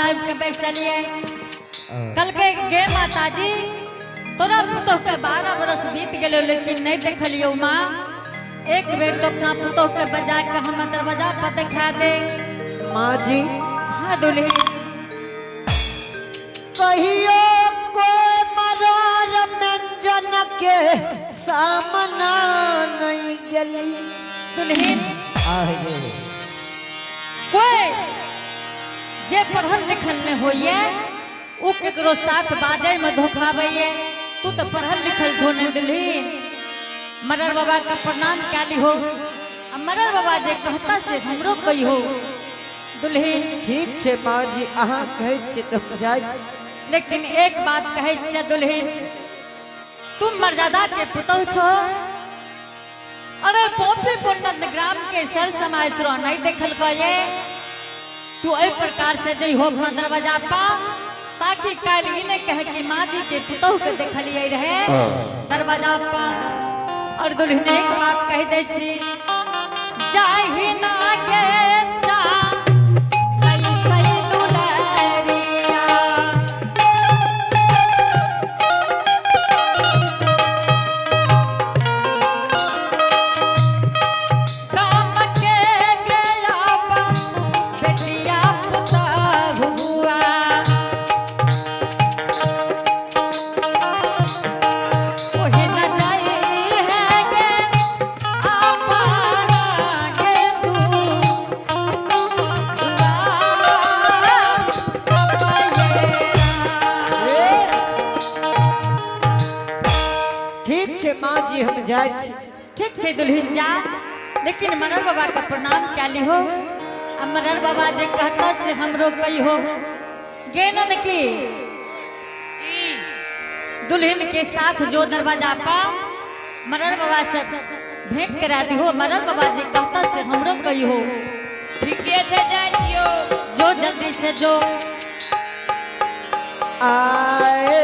साहब के बैसलिए कल के गे माता जी तोरा पुतोह के 12 बरस बीत गए लेकिन नहीं देखलियो माँ एक बेर तो अपना पुतोह के बजा के हम दरवाजा पर दिखा दे। माँ जी हाँ दुल्ही कहियो को मरोर व्यंजन के सामना नहीं गली दुल्हीन कोई जे पढ़ल लिखल न होइए उ केकरो साथ बाजे में धोखाबैये तू तो पढ़ल लिखल छो न दुल्हीन मरर बाबा का प्रणाम कैली हो मरर बाबा जे कहता से हमरो कही हो दुल्हीन। ठीक छे माँ जी अहाँ कहे छे तो जाय छी लेकिन एक बात कहे छे दुल्हीन तुम मर्यादा के पुतौह छो अरे पोपी पुंडन ग्राम के सर समाज तो नहीं देखल गए तू ए प्रकार से जई हो अपना दरवाजा पा ताकि कल ही ने कहे कि माँ जी के पुतौह के देखलिए रहे दरवाजा पा। और दुल्हन एक बात कह दे छी जाहि ना के चा लई सई दुलरिया काम के गया बा बेटिया पुतौह हुआ ओहे न जाई है गे आपना गे तू ठीक छे माँ जी हम जाय छी। ठीक छे दुल्हन जा लेकिन मरर बाबा का प्रणाम कैली हो मरर बाबा जे कहता से हमरो कही हो गेनन की दुल्हन के साथ जो दरवाजा पा मरर बाबा से भेंट करा दी हो मरर बाबा जे कहता से हमरो कही हो ठीक है जाइयो जो जल्दी से जो आए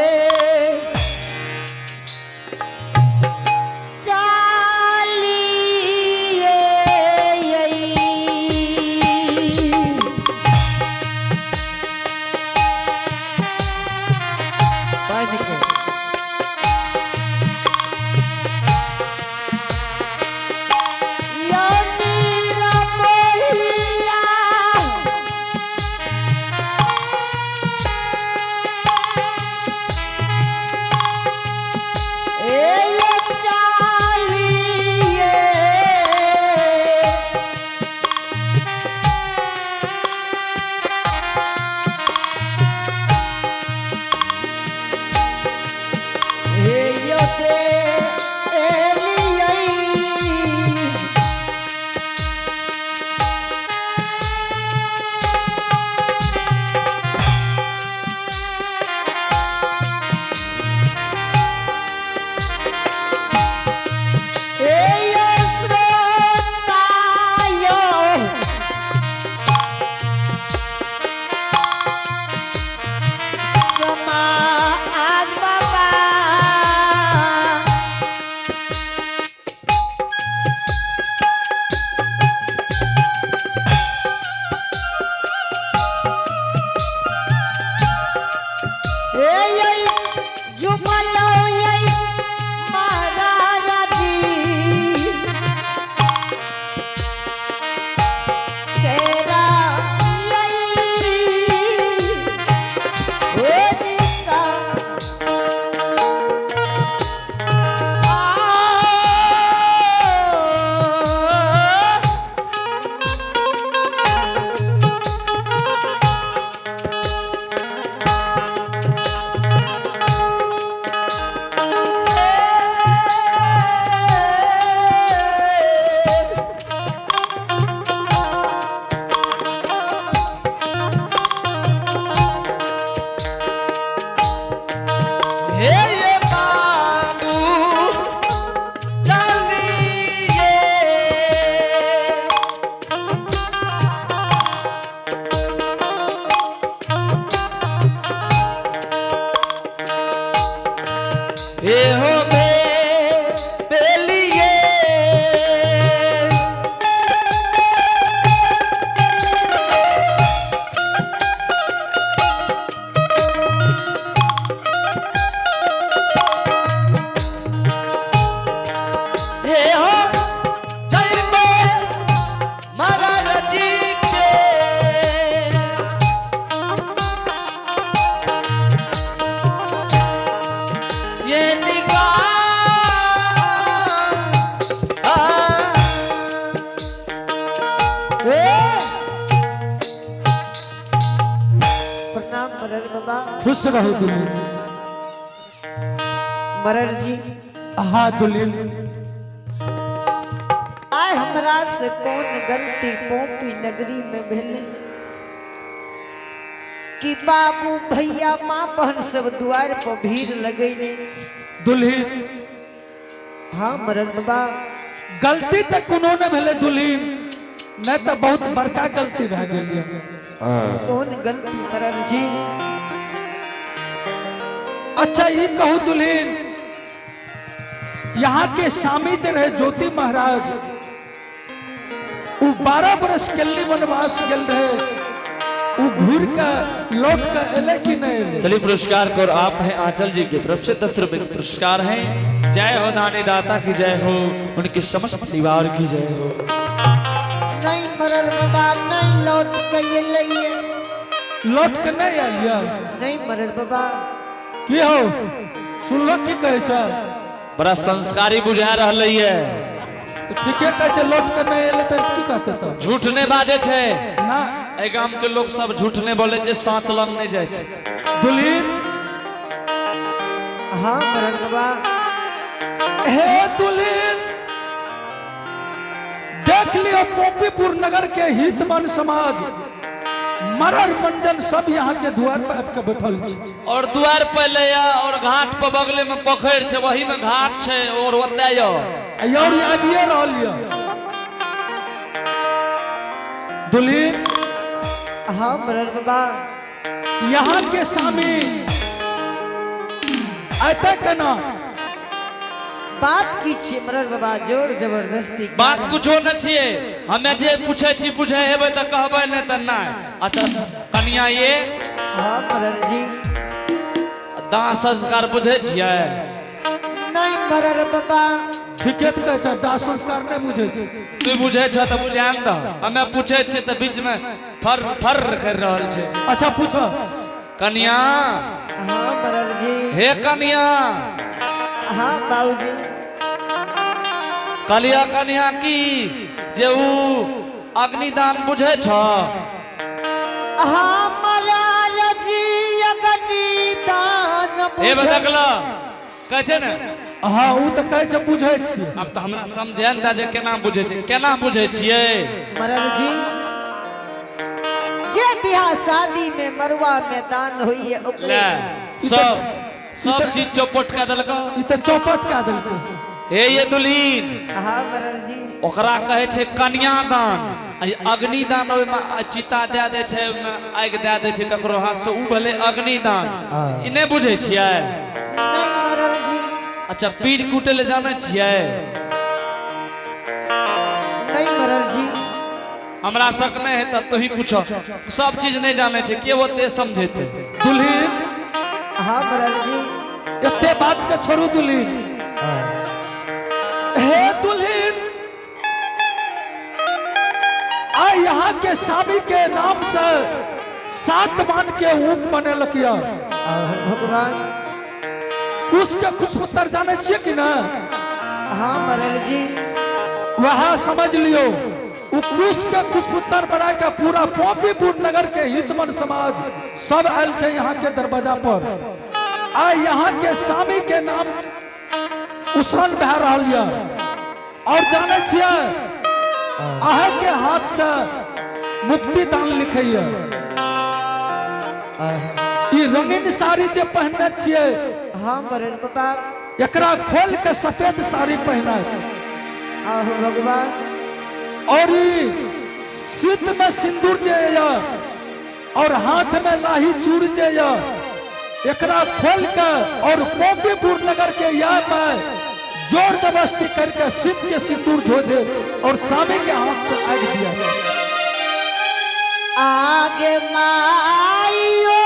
प्रणाम मरर बाबा। खुश रहो दुल्हन। मरर जी हाँ दुल्हन, आय हमरा से कौन गलती पोपी नगरी में भेले कि बाबू भैया माँ बहन सब द्वार पर भीड़ लगैने छी। दुल्हन हाँ मरर बाबा, गलती तो कोनो ने भेले दुल्हन, नहीं तो बहुत बड़का गलती भए गेल ये। कौन गलती मरर जी? अच्छा ये कहू दुल्हन, यहाँ के स्वामी जे रहे ज्योति महाराज, वो 12 बरस केली वनवास गेल रहे, वो घूर का लौट का एले कि नहीं एले? चलिए पुरस्कार को आप हैं आंचल जी की तरफ से 10 रुपए के पुरस्कार हैं। जय हो नानी दाता की जय हो, उनके समस्त परिवार की जय हो। नहीं मरर बाबा, नहीं लौट के ये लौट के नहीं आलिया? नहीं मरर बाबा। की हो सुनलो की कहे छ? बड़ा संस्कारी बुझा रहले है। तो ठीके कहे छ, लौट के नहीं एले तो की कहते तो? झूठ ने बाजे छे ना ए गांव के लोग सब झूठ ने बोले छे, साँच लग नहीं जाए छे। दुल्हन हाँ मरर बाबा। हे दुल्हन, देख लियो पोपीपुर नगर के हितमन समाज मरर मंजन सब यहाँ के द्वार पर आके बैठल छै। और द्वार पे ले आ, और घाट पर बगले में पोखर छे, वही में घाट छे, और ओते यो और आबिए रहल ये। दुल्हन हाँ मरर बाबा। यहाँ के स्वामी ऐते केना? बात की छे मरर बाबा, जोर जबरदस्ती की। बात कुछो न छिए, हमें जे पूछे छी पूछे हेबे त कहबे न त नहीं। अच्छा कन्या ये हाँ मरर जी। दाह संस्कार बुझे छिए? नहीं मरर बाबा। ठीके तो कहे छ, दाह संस्कार नहीं बुझे छी। तू बुझे छ त बुझान द, हमें पूछे छी त बीच में फर फर कर रहल छे। अच्छा पूछो। कन्या हाँ मरर जी। हे कन्या, हाँ बाबूजी। कलिया कन्या की जे ऊ अग्निदान बुझे छ? हाँ मरर जी अग्निदान हे बदकला कहे छे न? हाँ वो तो कहे छ बुझे छी। अब तो हमरा समझे न जे केना बुझे छे, केना बुझे छिए? मरर जी, जे बियाह शादी में मरवा में दान हुई है ओकरे। ले सब चीज चौपट का दलको। ई तो चौपट का दलको। हे ये दुल्हीन, हाँ मरर जी। ओकरा कहे छे कन्यादान। अग्निदान ओय में चिता दे दे छे, ओय में आग दे दे छे ककरो हाथ से, ऊ भले अग्निदान। ई नहीं बुझे छिए? नहीं मरर जी। अच्छा पीर कूटे ले जाने छिए? नहीं मरर जी। हमरा शक नहीं है तब तो ही पूछो, सब चीज नहीं जाने छे, के ओते समझे थे? दुल्हन हाँ मरर जी। इतने बात के छोड़ू दुल्हन। हे दुल्हन, आ यहाँ के स्वामी के नाम से 7 बान के ऊक बने लकिया। भगवान कुछ के खुशपुत्र जाने छिए कि ना? हाँ मरर जी। वहाँ समझ लियो, कुश के खुशपुत्र बना के पूरा पोपीपुर नगर के हितमन समाज सब आयल छे यहाँ के दरवाजा पर। आ यहाँ के स्वामी के नाम उसरन बह रहल ये। और जाने छिए अहे के हाथ से मुक्ति दान लिखैया। ई रंगीन साड़ी जे पहनने छिए, हाँ मरर बाबा। एकरा खोल के सफेद साड़ी पहना। आहो भगवान। और सिद्ध में सिंदूर जे या, और हाथ में लाही चूड़ जे या, एकरा खोल के और पोपीपुर नगर के या में जोर जबरदस्ती करके सिद्ध के सिंदूर धो दे और स्वामी के हाथ से आग दिया। आगे माइयो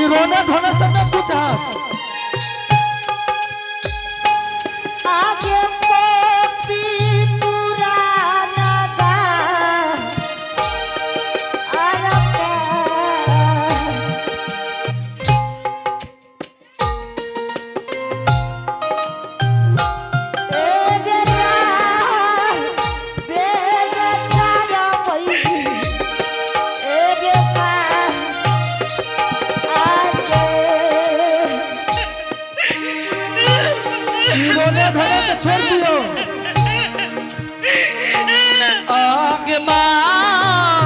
रोना धोना सब में कुछ हाथ आगे पोपी पुराना गा अरपा छोड़ दियो। आगे माँ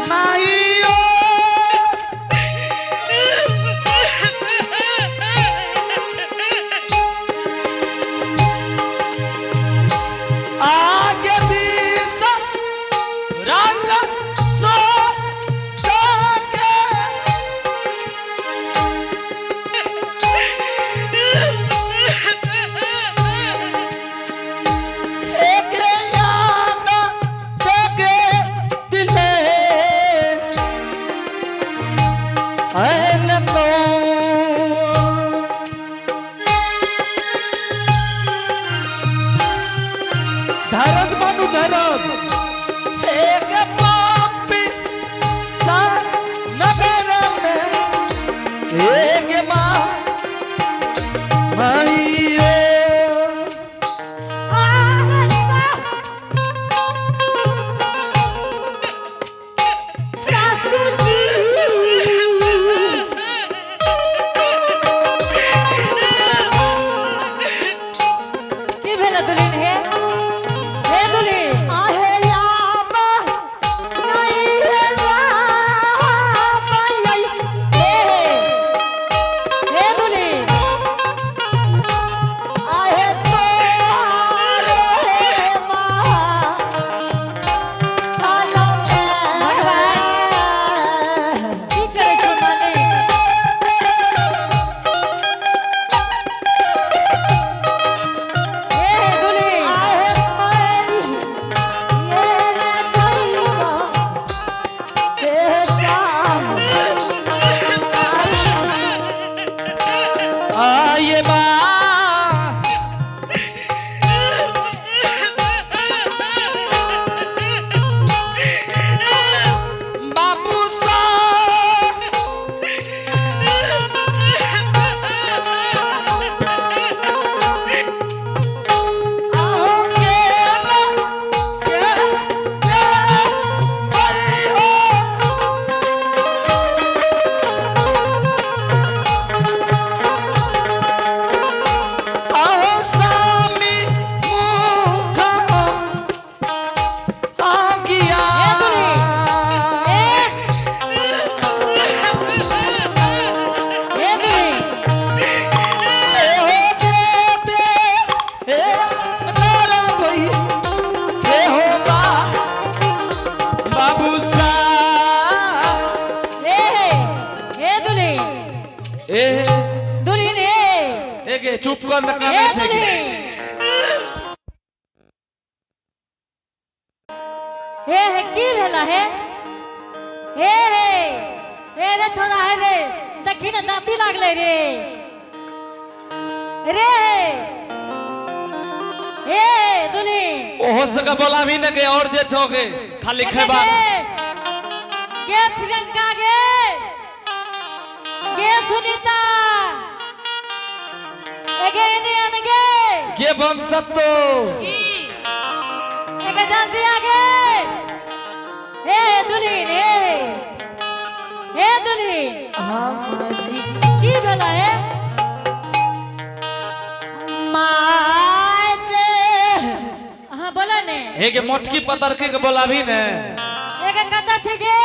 माइयो आगे दिस रंग सो के एक याद देखे दिले ऐन तो धैर्य मानू धैर्य। एक पापी सा नगर में एक माँ माइयो सासू जी की भेल दुल्हन हे दुल्हन आहे याब नहीं है याब हे दुल्हन आहे तो रे माँ भगवान की करे छो मालिक हे दुल्हन आये माँ बाबू सा चुप कर न कामे छै कि हे की भेला हे रे छोरा है रे देखी न दांती लागले रे दुल्ही ओहो सका बोला भी न के और जे छोके खाली खेबा के प्रियंका गे सुनीता एगे इने अनगे के बम सत्तो एगे जल्दी आगे हे दुल्हन हे दुल्हन हाँ माँ जी। की भेला हे माँ जी। हाँ बोला ने हे के मोटकी पतरकी के बोला भी ने एगे कता छे गे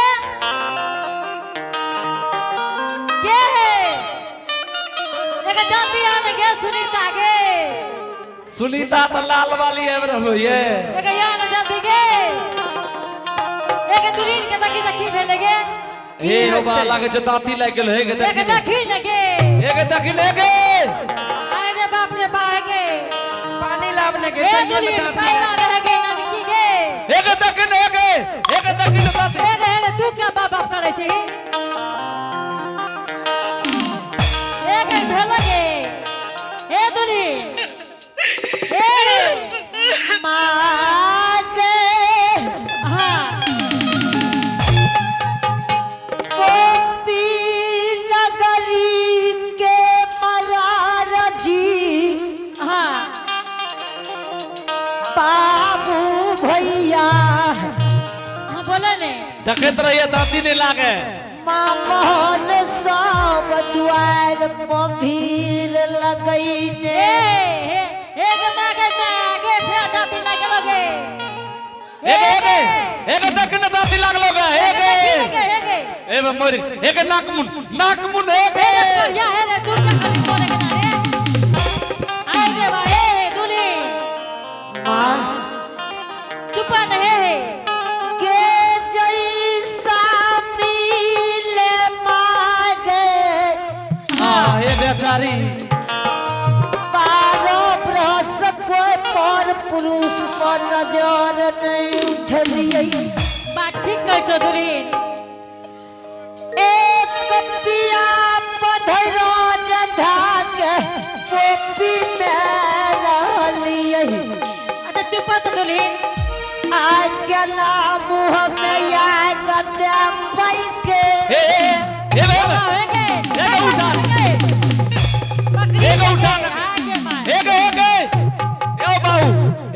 के एगे जल्दी आने गे सुनीता गे सुनीता तो लाल वाली है रहो ये एगे यान जल्दी गे एगे दुल्हन के तकी भेले गे हे हो बाला के जताती लाग गेल हे के एगे देखी लगे एगे देखी लेगे अरे बाप रे बागे पानी लावने के हे चाहिए दुल्हन बता पहला रह गई ननकी गे एगे देखी बताते हे तू क्या बाप बाप करे छी एगे भेल गे हे दुल्हन हे माँ जी। हाँ गोपी नगरी के मरार जी हाँ बाबू भैया हाँ बोला ने देखत रहिए दाती नहीं लागे मोहन सब द्वार पर भीड़ लगई ने एक सेकंड दाती लागलो गा ए मोरी एक नाक मुन एक बढ़िया है रे तू क्या खाली बोले के ना रे आए रे भाई दूल्हे चुप नहीं है के जैसा मिले मागे हां ये बेचारी बारो बरस कोई पर पुरुष पर नजर नहीं उठलिए बात ठीक कह छो दुल्हन एक पिया पधरो जधा के कोपी में रहलिए अच्छा चुप तो दुल्हन आज के नाम हमें या कदम पाई के ए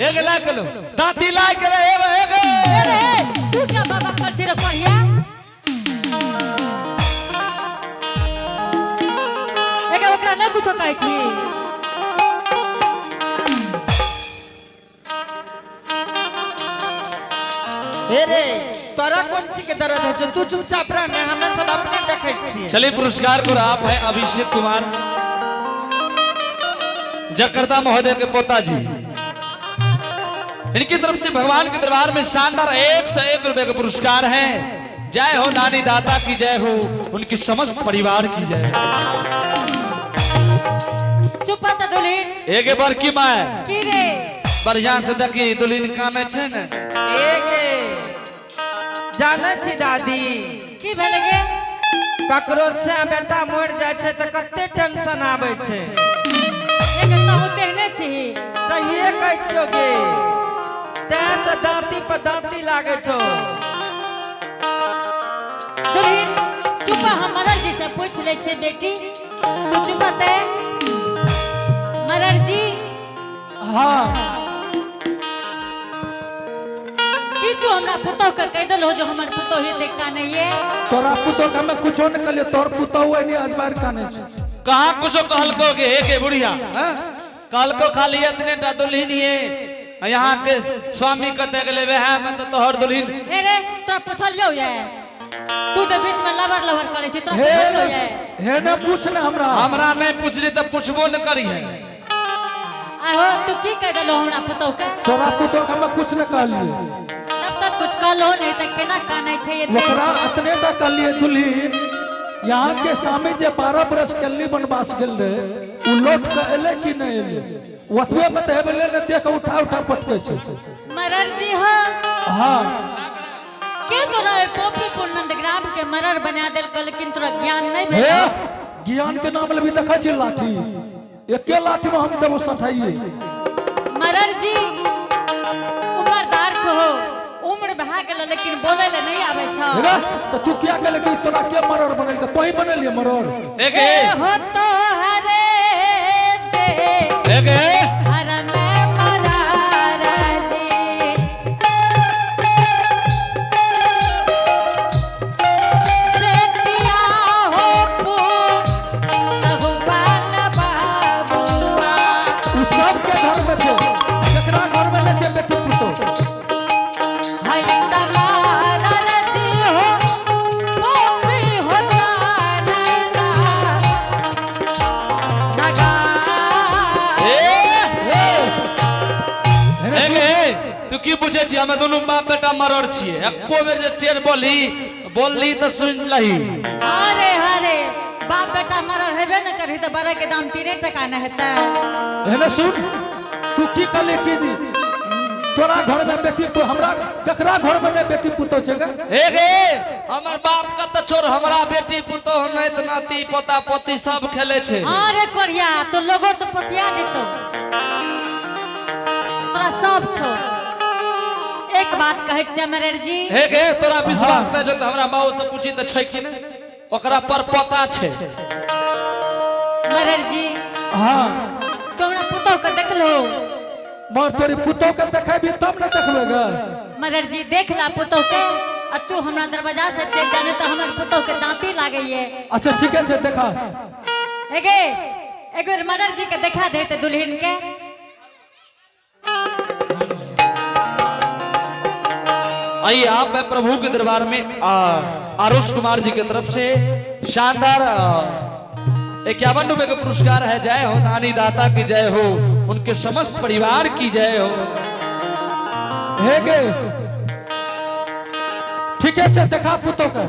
एक लाख लो दाती लाख रे एक तू क्या बाबा करती रे बढ़िया एक ओकरा न कुछो कहै छी रे तोरा कौन चीज के दर्द है तू चुपचाप रह ना हमें सब अपने देखै छी चलिए पुरस्कार को आप है अभिषेक कुमार जकर्ता महोदय के पोता जी इनकी तरफ से भगवान के दरबार में शानदार 101 रुपए का पुरस्कार है। जय हो नानी दाता की जय हो, उनकी समस्त परिवार की जय हो। चुप त दुल्हन एक बार की माय की रे बढ़िया से देखी दुल्हन कामे छे ने जाने छी दादी की भेल गे ककरो से बेटा मर जाय छे त कते टेंशन आबै छे एक त उतरने छी सही कहै छो गे तेज दांती पर दांती लागे छो दुल्हन चुप हमारा जी से पूछ ले छे बेटी तू चुप ते मरर जी हाँ की तू हमरा पुतो के कह दल हो जो हमर पुतो ही देखा नहीं है तोरा पुतो का मैं कुछो न कलियो तोर पुतो हुए नहीं अजबार काने छे कहां कुछो कहलको गे के बुढ़िया हां कहलको खाली इतने टा दुल्हन है यहाँ के स्वामी कते गेले वह में तो तोहर दुल्हन हे रे तोरा पूछलियो ये तू तो बीच में लवर लवर करे छी तोरा पूछलियो ये हे न पूछ न हमरा नहीं पूछली तो पूछबो न करी है आहो तू की कह दलो हमरा पुतो के तोरा पुतो का मैं कुछ न कहलियो तब तक कुछ कहलो नहीं त केना कानै छै ये ओकरा अतने टा कहलिए दुल्हन यहाँ के स्वामी जे 12 बरस कल्ली बनवास गेल रहे उ लौट के एले कि नहीं एले ओतबे बतेबे ले देख उठा उठा पटके छे मरर जी हां हां के तोरा पोपी पूर्णंद ग्राम के मरर बना देल कल लेकिन तोरा ज्ञान नहीं हे भेल ज्ञान के नाम ले भी देखा छी लाठी एके लाठी में हम देबो सठाइए मरर जी उमरदार छो उम्र बहा गेल लेकिन बोले ले नहीं आवे छ रे तो तू क्या कहले कि तोरा के मरर बनल के तोही बनलिए मरर एक हो तो हरे जे एक हर में मरर जी बेटिया हो पू भगवान बाबूआ उ सब के घर में छे जकरा घर में न छे बेटी पुतो हाय तमार जी हो पोपी हो जाना नगा तू की बुझे छी हम दोनों बाप बेटा मरर छिए एको बेर जे टेर बोलली तो सुन लही अरे अरे बाप बेटा मरल हेबे न करही त बड़े के दाम 3 टका न हेता है ना सुन तू की कहले कि तोरा घर में बेटी तो हमरा ककरा घर में ने बेटी पुतो छे गे हमर बाप का तो छोड़ हमरा बेटी पुतो नैत नाती पोता पोती सब खेले छे अरे कोरिया तो लोगो तो पतिया जेतो तोरा सब छोड़ एक बात कहै छै मरर जी तोरा विश्वास नै छ त हमरा माओ से पूछी त छै कि नै ओकरा पर पोता छे मरर जी हां तो हमरा पुतो के देखलो मर तोरी पुतो के देखेबी तब न देखबे गे मरर जी देख ला पुतो के आ तू हमरा दरवाजा से चेक जाने त हमर पुतो के दांती लागैए अच्छा ठीक है देखा हेगे एक बेर मरर जी के देखा दे त दुल्हन के आइए आप मैं प्रभु के दरबार में आरुष कुमार जी की तरफ से शानदार 51 रुपए का पुरस्कार है। जय हो दानी दाता की जय हो, उनके समस्त परिवार की जय हो। हे गे ठीक है देखा पुतो का